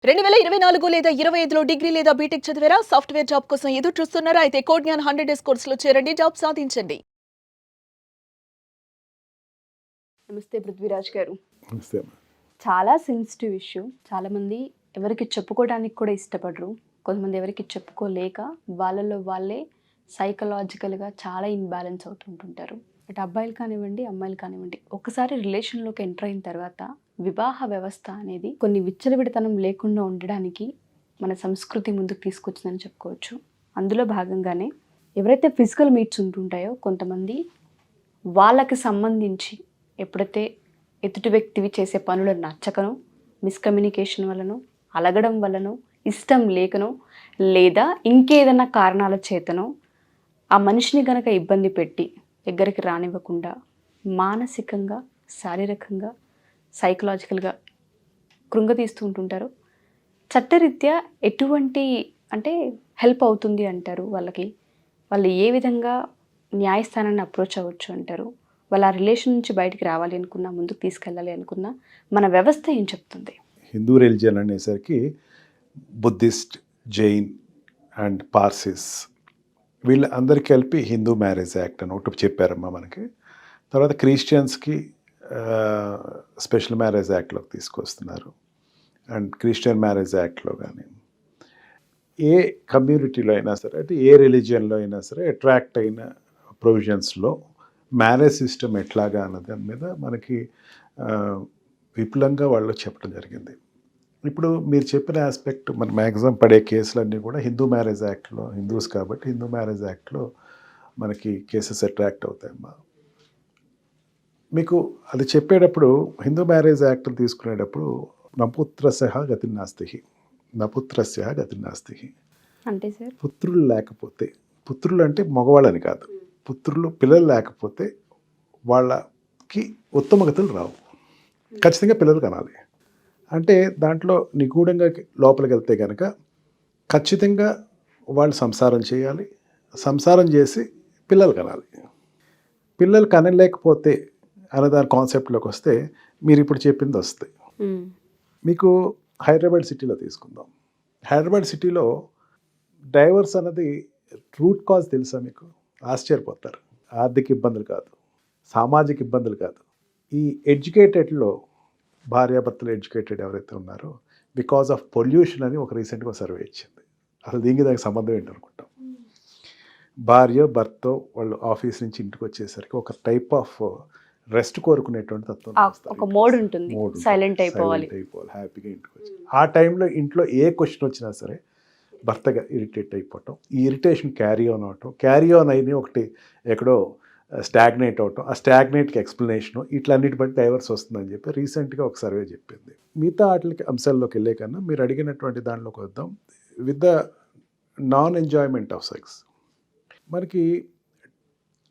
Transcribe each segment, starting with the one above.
2024 లేదా 25లో డిగ్రీ లేదా బీటెక్ చదివారా? సాఫ్ట్‌వేర్ జాబ్ కోసం ఎదురు చూస్తున్నారా? అయితే కోడ్ జ్ఞాన్ 100 డేస్ కోర్సులో చేరండి. జాబ్ సాధించండి. నమస్తే పృథ్వీరాజ్ గారు. నమస్తే అమ్మా. చాలా సెన్సిటివ్ ఇష్యూ. చాలామంది ఎవరికి చెప్పుకోవడానికి కూడా ఇష్టపడరు. కొంతమంది ఎవరికి చెప్పుకోలేక వాళ్ళలో వాళ్ళే సైకలాజికల్‌గా చాలా ఇంబాలెన్స్ అవుతుంటుంటారు. అటు అబ్బాయిలు కానివ్వండి, అమ్మాయిలు కానివ్వండి. ఒక్కసారి రిలేషన్‌లోకి ఎంటర్ అయిన తర్వాత వివాహ వ్యవస్థ అనేది కొన్ని విచ్చలవిడితనం లేకుండా ఉండడానికి మన సంస్కృతి ముందుకు తీసుకొచ్చిందని చెప్పుకోవచ్చు. అందులో భాగంగానే ఎవరైతే ఫిజికల్ మీట్స్ ఉంటుంటాయో కొంతమంది వాళ్ళకి సంబంధించి ఎప్పుడైతే ఎదుటి వ్యక్తివి చేసే పనులు నచ్చకనో, మిస్కమ్యూనికేషన్ వలనో, అలగడం వలనో, ఇష్టం లేకనో లేదా ఇంకేదైనా కారణాల చేతనో ఆ మనిషిని గనక ఇబ్బంది పెట్టి దగ్గరికి రానివ్వకుండా మానసికంగా, శారీరకంగా, సైకలాజికల్గా కృంగతీస్తూ ఉంటుంటారు. చట్టరీత్యా ఎటువంటి అంటే హెల్ప్ అవుతుంది అంటారు వాళ్ళకి? వాళ్ళు ఏ విధంగా న్యాయస్థానాన్ని అప్రోచ్ అవ్వచ్చు అంటారు? వాళ్ళ ఆ రిలేషన్ నుంచి బయటికి రావాలి అనుకున్నా, ముందుకు తీసుకెళ్ళాలి అనుకున్నా మన వ్యవస్థ ఏం చెప్తుంది? హిందూ రిలీజియన్ అనేసరికి బుద్ధిస్ట్, జైన్ అండ్ పార్సీస్ వీళ్ళందరికీ కలిపి హిందూ మ్యారేజ్ యాక్ట్ అని ఒకటి చెప్పారమ్మా మనకి. తర్వాత క్రిస్టియన్స్కి స్పెషల్ మ్యారేజ్ యాక్ట్లోకి తీసుకొస్తున్నారు. అండ్ క్రిస్టియన్ మ్యారేజ్ యాక్ట్లో కానీ ఏ కమ్యూనిటీలో అయినా సరే, అంటే ఏ రిలీజియన్లో అయినా సరే అట్రాక్ట్ అయిన ప్రొవిజన్స్లో మ్యారేజ్ సిస్టమ్ ఎట్లాగా అన్న దాని మీద మనకి విపులంగా వాళ్ళు చెప్పడం జరిగింది. ఇప్పుడు మీరు చెప్పిన ఆస్పెక్ట్ మన మ్యాక్సిమం పడే కేసులన్నీ కూడా హిందూ మ్యారేజ్ యాక్ట్లో, హిందూస్ కాబట్టి హిందూ మ్యారేజ్ యాక్ట్లో మనకి కేసెస్ అట్రాక్ట్ అవుతాయమ్మా. మీకు అది చెప్పేటప్పుడు హిందూ మ్యారేజ్ యాక్ట్ తీసుకునేటప్పుడు నపుత్రస్య గతిర్నాస్తి, నపుత్రస్య గతిర్నాస్తి అంటే సార్ పుత్రులు లేకపోతే, పుత్రులు అంటే మగవాళ్ళని కాదు, పుత్రులు పిల్లలు లేకపోతే వాళ్ళకి ఉత్తమగతులు రావు. ఖచ్చితంగా పిల్లలు కనాలి. అంటే దాంట్లో నిగూఢంగా లోపలికి వెళ్తే కనుక ఖచ్చితంగా వాళ్ళు సంసారం చేయాలి, సంసారం చేసి పిల్లలు కనాలి. పిల్లలు కనలేకపోతే అన్నదాని కాన్సెప్ట్లోకి వస్తే మీరు ఇప్పుడు చెప్పింది వస్తాయి. మీకు హైదరాబాద్ సిటీలో తీసుకుందాం. హైదరాబాద్ సిటీలో డైవర్స్ అన్నది రూట్ కాజ్ తెలుసా మీకు? ఆశ్చర్యపోతారు. ఆర్థిక ఇబ్బందులు కాదు, సామాజిక ఇబ్బందులు కాదు. ఈ ఎడ్యుకేటెడ్లో భార్యాభర్తలు ఎడ్యుకేటెడ్ ఎవరైతే ఉన్నారో బికాజ్ ఆఫ్ పొల్యూషన్ అని ఒక రీసెంట్గా సర్వే ఇచ్చింది. అసలు దీనికి దానికి సంబంధం ఏంటనుకుంటాం. భార్య భర్త వాళ్ళు ఆఫీస్ నుంచి ఇంటికి వచ్చేసరికి ఒక టైప్ ఆఫ్ రెస్ట్ కోరుకునేటువంటి తత్వం, ఒక మోడ్ ఉంటుంది, సైలెంట్ అయిపోవాలి, హ్యాపీగా ఇంటికి వచ్చి ఆ టైంలో ఇంట్లో ఏ క్వశ్చన్ వచ్చినా సరే భర్తగా ఇరిటేట్ అయిపోవటం, ఈ ఇరిటేషన్ క్యారీ ఆన్ అవటం, క్యారీ ఆన్ అయిన ఒకటి ఎక్కడో స్టాగ్నేట్ అవటం, ఆ స్టాగ్నేట్కి ఎక్స్ప్లెనేషను, ఇట్లన్నిటి బట్టి డైవర్స్ వస్తుందని చెప్పి రీసెంట్గా ఒక సర్వే చెప్పింది. మిగతా వాటికి అంశాల్లోకి వెళ్ళే కన్నా మీరు అడిగినటువంటి దాంట్లోకి వద్దాం. With the non enjoyment of sex, మనకి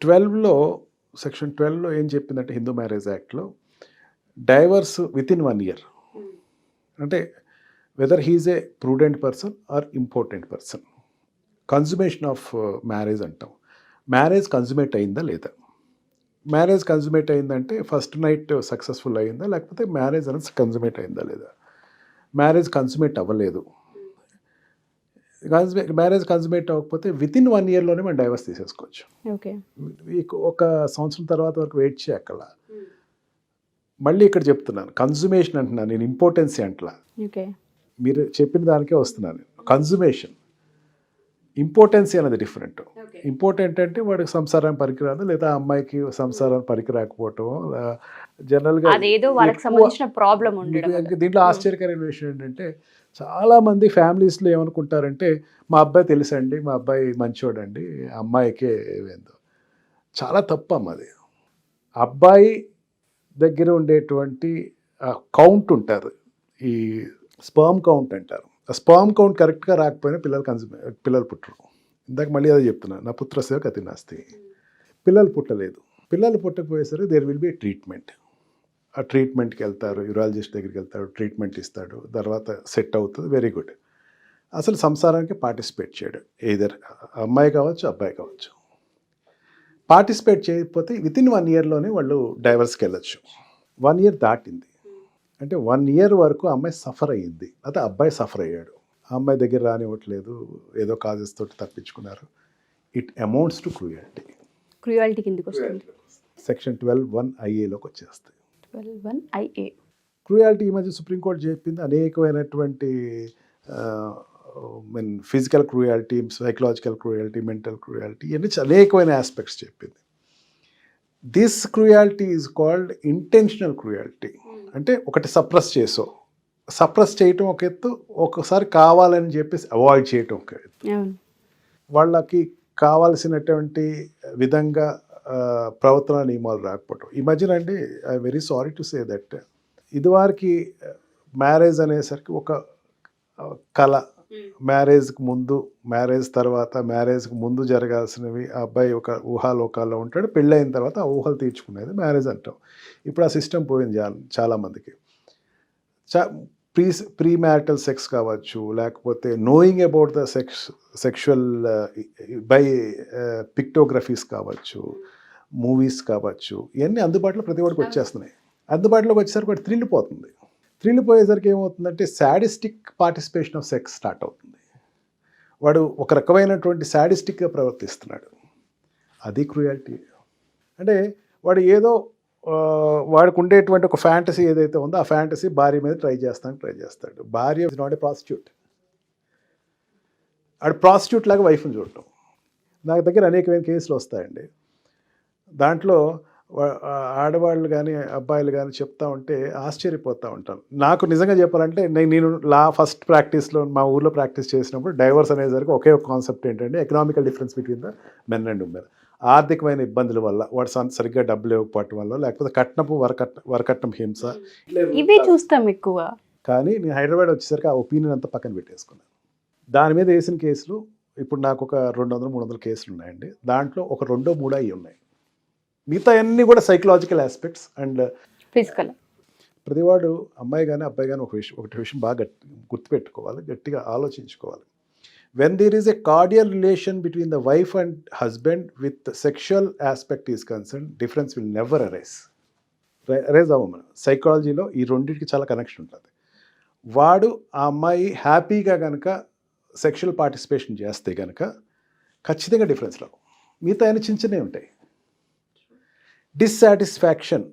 12లో సెక్షన్ 12లో ఏం చెప్పిందంటే హిందూ మ్యారేజ్ యాక్ట్లో డైవర్స్ విత్ ఇన్ 1 year, అంటే whether he is a prudent person or important person. Consummation of marriage అంటాం. మ్యారేజ్ కన్సుమేట్ అయిందా లేదా? మ్యారేజ్ కన్సుమేట్ అయిందంటే ఫస్ట్ నైట్ సక్సెస్ఫుల్ అయిందా, లేకపోతే మ్యారేజ్ అనేది కన్సుమేట్ అయిందా లేదా? మ్యారేజ్ కన్సుమేట్ అవ్వలేదు, మ్యారేజ్ కన్సుమేట్ అవ్వకపోతే విత్ ఇన్ 1 yearలోనే మనం డైవర్స్ తీసేసుకోవచ్చు. ఓకే, ఒక సంవత్సరం తర్వాత వరకు వెయిట్ చేయక్కల. మళ్ళీ ఇక్కడ చెప్తున్నాను, కన్సుమేషన్ అంటున్నాను నేను, ఇంపార్టెన్సీ అంటలా. ఓకే, మీరు చెప్పిన దానికే వస్తున్నాను. కన్సుమేషన్, ఇంపార్టెన్సీ అనేది డిఫరెంట్. ఇంపార్టెంట్ అంటే వాడికి సంసారం పనికిరాదు, లేదా అమ్మాయికి సంసారం పనికిరాకపోవటం, జనరల్గా అదేదో వాళ్ళకి సంబంధించిన ప్రాబ్లం ఉండడం. దీంట్లో ఆశ్చర్యకరమైన విషయం ఏంటంటే చాలామంది ఫ్యామిలీస్లో ఏమనుకుంటారంటే మా అబ్బాయి తెలుసండి, మా అబ్బాయి మంచోడండి, అమ్మాయికే ఏవేందో. చాలా తప్పు అమ్మ అది. అబ్బాయి దగ్గర ఉండేటువంటి కౌంట్ ఉంటారు, ఈ స్పర్మ్ కౌంట్ అంటారు. ఆ స్పర్మ్ కౌంట్ కరెక్ట్గా రాకపోయినా పిల్లలు పుట్టరు. ఇందాక మళ్ళీ అదే చెప్తున్నాను, నా పుత్రస్య గతిర్నాస్తి. పిల్లలు పుట్టలేదు, పిల్లలు పుట్టకపోయేసరికి దేర్ విల్ బి ట్రీట్మెంట్. ఆ ట్రీట్మెంట్కి వెళ్తారు, యూరాలజిస్ట్ దగ్గరికి వెళ్తాడు, ట్రీట్మెంట్ ఇస్తాడు, తర్వాత సెట్ అవుతుంది, వెరీ గుడ్. అసలు సంసారానికి పార్టిసిపేట్ చేయడు, ఎయిదర్ అమ్మాయి కావచ్చు అబ్బాయి కావచ్చు. పార్టిసిపేట్ చేయకపోతే విత్ ఇన్ 1 yearలోనే వాళ్ళు డైవర్స్కి వెళ్ళచ్చు. 1 year దాటింది, అంటే 1 year వరకు అమ్మాయి సఫర్ అయ్యింది, అయితే అబ్బాయి సఫర్ అయ్యాడు. ఆ అమ్మాయి దగ్గర రానివ్వట్లేదు, ఏదో కాజెస్ తోటి తప్పించుకున్నారు. It amounts to cruelty. Cruelty కిందకి వస్తుంది. సెక్షన్ 12(1)IA వచ్చేస్తాయి. 12(1)IA. క్రూయాలిటీ ఈ మధ్య సుప్రీంకోర్టు చెప్పింది అనేకమైనటువంటి mean physical cruelty, psychological cruelty, mental cruelty, ఇవన్నీ అనేకమైన ఆస్పెక్ట్స్ చెప్పింది. This cruelty is called intentional cruelty. అంటే ఒకటి సప్రెస్ చేయటం ఒక ఎత్తు, ఒకసారి కావాలని చెప్పేసి అవాయిడ్ చేయటం ఒక ఎత్తు. వాళ్ళకి కావాల్సినటువంటి విధంగా ప్రవర్తన నియమాలు రాకపోవటం. ఈ మధ్యన అండి, I very sorry to say that, ఇదివరకు మ్యారేజ్ అనేసరికి ఒక కళ, మ్యారేజ్కి ముందు, మ్యారేజ్ తర్వాత, మ్యారేజ్కి ముందు జరగాల్సినవి ఆ అబ్బాయి ఒక ఊహాలోకాల్లో ఉంటాడు, పెళ్ళైన తర్వాత ఆ ఊహలు తీర్చుకునేది మ్యారేజ్ అంటాం. ఇప్పుడు ఆ సిస్టమ్ పోయింది చాలామందికి. ప్రీ మ్యారిటల్ సెక్స్ కావచ్చు, లేకపోతే knowing about the sexual by pictographies కావచ్చు, మూవీస్ కావచ్చు, ఇవన్నీ అందుబాటులో ప్రతి ఒక్కరికి వచ్చేస్తున్నాయి. అందుబాటులోకి వచ్చేసరికి వాడు థ్రిల్ పోతుంది. థ్రిల్ పోయేసరికి ఏమవుతుందంటే sadistic participation of sex start అవుతుంది. వాడు ఒక రకమైనటువంటి శాడిస్టిక్గా ప్రవర్తిస్తున్నాడు. అది క్రూయాలిటీ. అంటే వాడు ఏదో వాడికి ఉండేటువంటి ఒక ఫ్యాంటసీ ఏదైతే ఉందో ఆ ఫ్యాంటసీ భార్య మీద ట్రై చేస్తాడు. భార్య ఇస్ నాట్ ఏ ప్రాస్టిట్యూట్. ఆడు ప్రాస్టిట్యూట్ లాగా వైఫ్ని చూడటం. నాకు దగ్గర అనేకమైన కేసులు వస్తాయండి. దాంట్లో ఆడవాళ్ళు కానీ అబ్బాయిలు కానీ చెప్తా ఉంటే ఆశ్చర్యపోతూ ఉంటాను. నాకు నిజంగా చెప్పాలంటే నేను ఫస్ట్ ప్రాక్టీస్లో మా ఊర్లో ప్రాక్టీస్ చేసినప్పుడు డైవర్స్ అనేసరికి ఒకే ఒక కాన్సెప్ట్ ఏంటంటే economical difference between the men and women. ఆర్థికమైన ఇబ్బందుల వల్ల, వాడు సరిగ్గా డబ్బులు ఇవ్వకపోవటం వల్ల, లేకపోతే వరకట్నం హింస, ఇవే చూస్తాం ఎక్కువ. కానీ నేను హైదరాబాద్ వచ్చేసరికి ఆ ఒపీనియన్ అంతా పక్కన పెట్టేసుకున్నాను. దాని మీద వేసిన కేసులు ఇప్పుడు నాకు ఒక 200-300 కేసులు ఉన్నాయండి. దాంట్లో ఒక 2-3 అవి ఉన్నాయి. మిగతా అన్నీ కూడా సైకలాజికల్ ఆస్పెక్ట్స్ అండ్ ఫిజికల్. ప్రతివాడు అమ్మాయి కానీ అబ్బాయి కానీ ఒకటి విషయం బాగా గుర్తుపెట్టుకోవాలి, గట్టిగా ఆలోచించుకోవాలి. When there is a cordial relation between the wife and husband with the sexual aspect is concerned, difference will never arise అవ్వమని. సైకాలజీలో ఈ రెండింటికి చాలా కనెక్షన్ ఉంటుంది. వాడు ఆ అమ్మాయి హ్యాపీగా కనుక సెక్షువల్ పార్టిసిపేషన్ చేస్తే కనుక ఖచ్చితంగా డిఫరెన్స్ రావు. మిగతా ఆయన చిన్ననే ఉంటాయి. డిస్సాటిస్ఫాక్షన్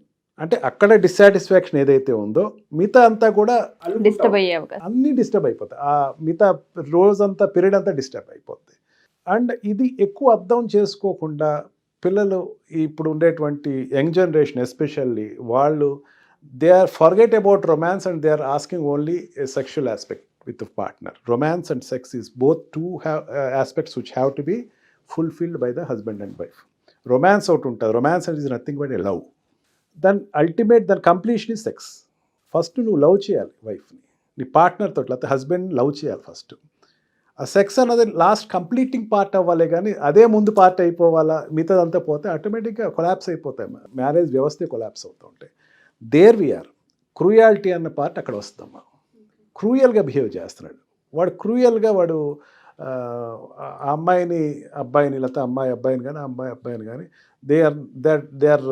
అంటే అక్కడ డిస్సాటిస్ఫాక్షన్ ఏదైతే ఉందో మిగతా అంతా కూడా అన్నీ డిస్టర్బ్ అయిపోతాయి. ఆ మిగతా రోజంతా పీరియడ్ అంతా డిస్టర్బ్ అయిపోతుంది. అండ్ ఇది ఎక్కువ అర్థం చేసుకోకుండా పిల్లలు ఇప్పుడు ఉండేటువంటి యంగ్ జనరేషన్ ఎస్పెషల్లీ వాళ్ళు they are forget about romance and they are asking only a sexual aspect with the partner. Romance and sex is both two aspects which have to be fulfilled by the husband and wife. Romance out ఉంటుంది. Romance is nothing but a love. Then ultimate, then completion is sex. First నువ్వు love చేయాలి వైఫ్ని, నీ partner తోటి, లేకపోతే husband love చేయాలి first. ఆ sex అన్నది లాస్ట్ కంప్లీటింగ్ పార్ట్ అవ్వాలి, కానీ అదే ముందు పార్ట్ అయిపోవాలా, మిగతాదంతా పోతే ఆటోమేటిక్గా కొలాప్స్ అయిపోతాయి. మ్యారేజ్ వ్యవస్థే కొలాప్స్ అవుతూ ఉంటాయి. దేర్ వీఆర్ క్రూయాలిటీ అన్న పార్ట్ అక్కడ వస్తామా. క్రూయల్గా బిహేవ్ చేస్తున్నాడు వాడు. క్రూయల్గా వాడు అమ్మాయిని అబ్బాయిని, లేకపోతే అమ్మాయి అబ్బాయిని కానీ అమ్మాయి అబ్బాయిని కానీ they are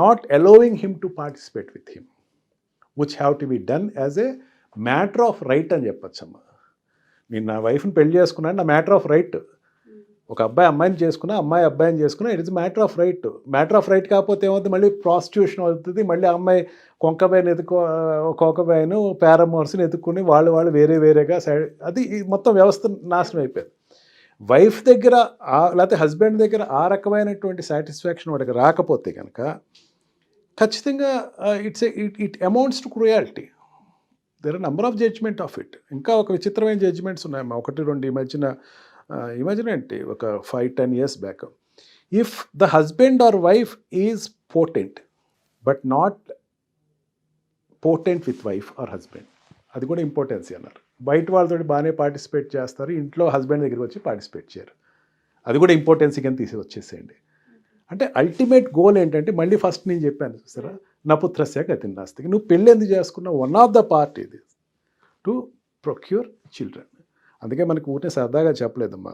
not allowing him to participate with him, which have to be done as a matter of right అని చెప్పచ్చమ్మా. నేను నా వైఫ్ని పెళ్లి చేసుకున్నాను, నా మ్యాటర్ ఆఫ్ రైట్. ఒక అబ్బాయి అమ్మాయిని చేసుకున్నా, అమ్మాయి అబ్బాయిని చేసుకున్నా, it is matter of right. Matter of right కాకపోతే ఏమవుతుంది, మళ్ళీ ప్రాస్టిట్యూషన్ అవుతుంది. మళ్ళీ అమ్మాయి కొంకబాయిని కోకబాయిను పారామోర్స్ని ఎత్తుక్కుని వాళ్ళు వేరేగా సైడ్, అది మొత్తం వ్యవస్థ నాశనం అయిపోయింది. వైఫ్ దగ్గర లేకపోతే హస్బెండ్ దగ్గర ఆ రకమైనటువంటి సాటిస్ఫాక్షన్ వాడికి రాకపోతే కనుక ఖచ్చితంగా it amounts to cruelty. There are number of judgment of it. ఇంకా ఒక విచిత్రమైన జడ్జ్మెంట్స్ ఉన్నాయమ్మా. 1-2 ఇమాజిన్ ఏంటి, ఒక 5-10 years back. If the husband or wife is potent but not potent with wife or husband, అది కూడా ఇంపార్టెన్సీ అన్నారు. బయట వాళ్ళతో బాగానే పార్టిసిపేట్ చేస్తారు, ఇంట్లో హస్బెండ్ దగ్గరికి వచ్చి పార్టిసిపేట్ చేయరు, అది కూడా ఇంపార్టెన్సీ కింద వచ్చేసేయండి. అంటే అల్టిమేట్ గోల్ ఏంటంటే, మళ్ళీ ఫస్ట్ నేను చెప్పాను చూసారా, నపుత్రస్య గతిం నాస్తి. నువ్వు పెళ్ళి ఎందుకు చేసుకున్న వన్ ఆఫ్ ద పార్ట్ ఇది టు ప్రొక్యూర్ చిల్డ్రన్. అందుకే మనకు ఊరినే సరదాగా చెప్పలేదమ్మా.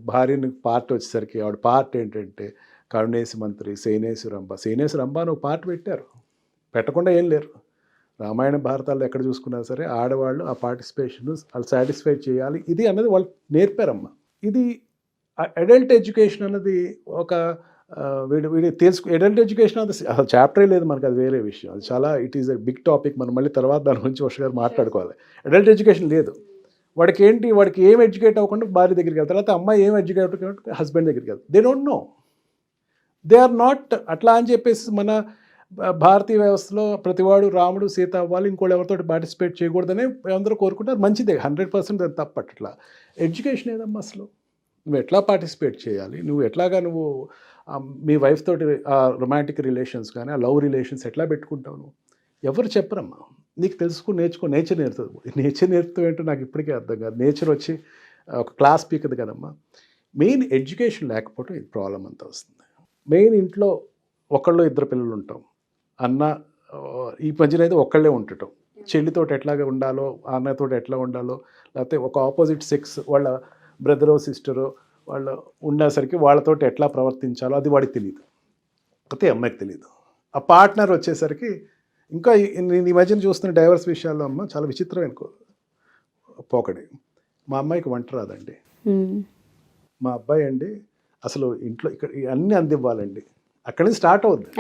భార్యని పార్ట్ వచ్చేసరికి ఆవిడ పార్ట్ ఏంటంటే కరుణేశి మంత్రి, సేనేశ్వరంబ అని ఒక పార్ట్ పెట్టారు. పెట్టకుండా ఏం లేరు. రామాయణ భారతాల్లో ఎక్కడ చూసుకున్నా సరే ఆడవాళ్ళు ఆ పార్టిసిపేషన్ వాళ్ళు సాటిస్ఫై చేయాలి ఇది అన్నది వాళ్ళు నేర్పారమ్మా. ఇది అడల్ట్ ఎడ్యుకేషన్ అన్నది ఒక వీడు తెలుసు. అడల్ట్ ఎడ్యుకేషన్ అది అసలు చాప్టరే లేదు మనకు, అది వేరే విషయం. అది చాలా it is a big topic. మనం మళ్ళీ తర్వాత దాని గురించి వర్ష గారు మాట్లాడుకోవాలి. అడల్ట్ ఎడ్యుకేషన్ లేదు. వాడికి ఏం ఎడ్యుకేట్ అవ్వకుండా భార్య దగ్గరికి వెళ్తారు, తర్వాత అమ్మాయి ఏం ఎడ్యుకేట్ అవ్వకుండా హస్బెండ్ దగ్గరికి వెళ్తారు. They don't know, they are not అట్లా అని చెప్పేసి మన భారతీయ వ్యవస్థలో ప్రతివాడు రాముడు సీత అవ్వాలి, ఇంకోళ్ళు ఎవరితో పార్టిసిపేట్ చేయకూడదని అందరూ కోరుకుంటారు. మంచిదే, 100% అది తప్పట్లా. ఎడ్యుకేషన్ ఏదమ్మా అసలు? నువ్వు ఎట్లా పార్టిసిపేట్ చేయాలి, నువ్వు ఎట్లాగా నువ్వు మీ వైఫ్ తోటి ఆ రొమాంటిక్ రిలేషన్స్ కానీ ఆ లవ్ రిలేషన్స్ ఎట్లా పెట్టుకుంటావు నువ్వు? ఎవరు చెప్పరమ్మా. నీకు తెలుసుకుని నేర్చుకో. నేచర్ నేర్పుతుంది. నేచర్ నేర్పుతూ ఏంటో నాకు ఇప్పటికే అర్థం కాదు. నేచర్ వచ్చి ఒక క్లాస్ పీకదు కదమ్మా. మెయిన్ ఎడ్యుకేషన్ లేకపోవడం ఇది ప్రాబ్లం అంతా వస్తుంది. మెయిన్ ఇంట్లో ఒకళ్ళు ఇద్దరు పిల్లలు ఉంటాం అన్న, ఈ మధ్యన అయితే ఒక్కళ్ళే ఉండటం. చెల్లితోటి ఎట్లాగా ఉండాలో, అన్నతోటి ఎట్లా ఉండాలో, లేకపోతే ఒక ఆపోజిట్ సెక్స్ వాళ్ళ బ్రదరో సిస్టరో వాళ్ళు ఉండేసరికి వాళ్ళతోటి ఎట్లా ప్రవర్తించాలో అది వాడికి తెలియదు, అయితే అమ్మాయికి తెలియదు. ఆ పార్ట్నర్ వచ్చేసరికి ఇంకా ఈ మధ్యన చూస్తున్న డైవర్స్ విషయాల్లో అమ్మ చాలా విచిత్రమైన పోకడి. మా అమ్మాయికి వంట రాదండి, మా అబ్బాయి అండి అసలు ఇంట్లో ఇక్కడ అన్నీ అందివ్వాలండి, అక్కడి నుంచి స్టార్ట్ అవుద్ది.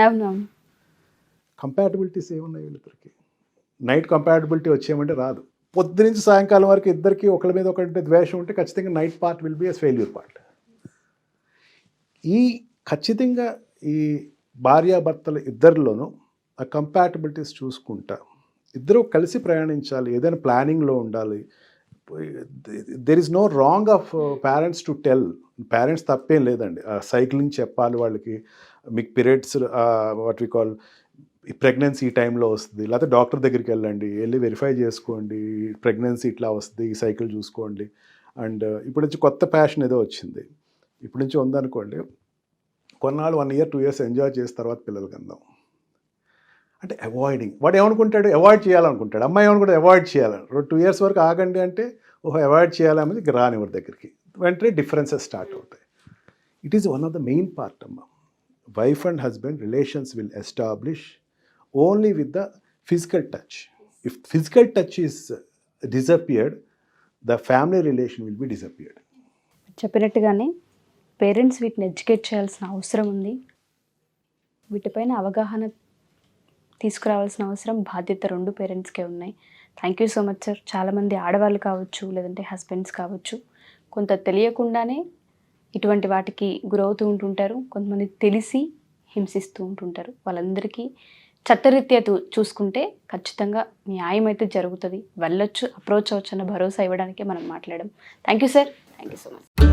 కంపాటబిలిటీస్ ఏమున్నాయి వీళ్ళిద్దరికి? నైట్ కంపాటబిలిటీ వచ్చేయమంటే రాదు. పొద్దు నుంచి సాయంకాలం వరకు ఇద్దరికి ఒకరి మీద ఒకటి ద్వేషం ఉంటే ఖచ్చితంగా night part will be a failure part. ఈ ఖచ్చితంగా ఈ భార్యాభర్తలు ఇద్దరిలోనూ ఆ కంపాటబిలిటీస్ చూసుకుంటా ఇద్దరు కలిసి ప్రయాణించాలి, ఏదైనా ప్లానింగ్లో ఉండాలి. There is no wrong of parents to tell. Parents తప్పేం లేదండి. సైక్లింగ్ చెప్పాలి వాళ్ళకి, మీకు పీరియడ్స్ వాట్ వి కాల్ ఈ ప్రెగ్నెన్సీ ఈ టైంలో వస్తుంది, లేకపోతే డాక్టర్ దగ్గరికి వెళ్ళి వెరిఫై చేసుకోండి, ప్రెగ్నెన్సీ ఇట్లా వస్తుంది, ఈ సైకిల్ చూసుకోండి. అండ్ ఇప్పుడు నుంచి కొత్త ప్యాషన్ ఏదో వచ్చింది, ఇప్పుడు నుంచి ఉందనుకోండి, కొన్నాళ్ళు 1 year 2 years ఎంజాయ్ చేసిన తర్వాత పిల్లలకి అందాం అంటే అవాయిడింగ్. వాడు ఏమనుకుంటాడు? అవాయిడ్ చేయాలనుకుంటాడు. అమ్మాయి ఏమనుకుంటాడు? అవాయిడ్ చేయాలని. 2 years వరకు ఆగండి అంటే ఓహో అవాయిడ్ చేయాలనేది రానివాడి దగ్గరికి, వెంటనే డిఫరెన్సెస్ స్టార్ట్ అవుతాయి. It is one of the main part అమ్మ. Wife and husband relations will establish only with the physical touch. If physical touch is disappeared, the family relation will be disappeared. చెప్పినట్టుగానే parents వీటిని educate చేయాల్సిన అవసరం ఉంది. వీటిపైన అవగాహన తీసుకురావాల్సిన అవసరం, బాధ్యత 2 పేరెంట్స్కే ఉన్నాయి. Thank you so much sir. చాలామంది ఆడవాళ్ళు కావచ్చు, లేదంటే హస్బెండ్స్ కావచ్చు, కొంత తెలియకుండానే ఇటువంటి వాటికి గురవుతూ ఉంటుంటారు. కొంతమంది తెలిసి హింసిస్తూ ఉంటుంటారు. వాళ్ళందరికీ చట్టరీత్యా చూసుకుంటే ఖచ్చితంగా న్యాయం అయితే జరుగుతుంది, వెళ్ళొచ్చు, అప్రోచ్ అవ్వచ్చు అన్న భరోసా ఇవ్వడానికే మనం మాట్లాడాం. Thank you sir. Thank you so much.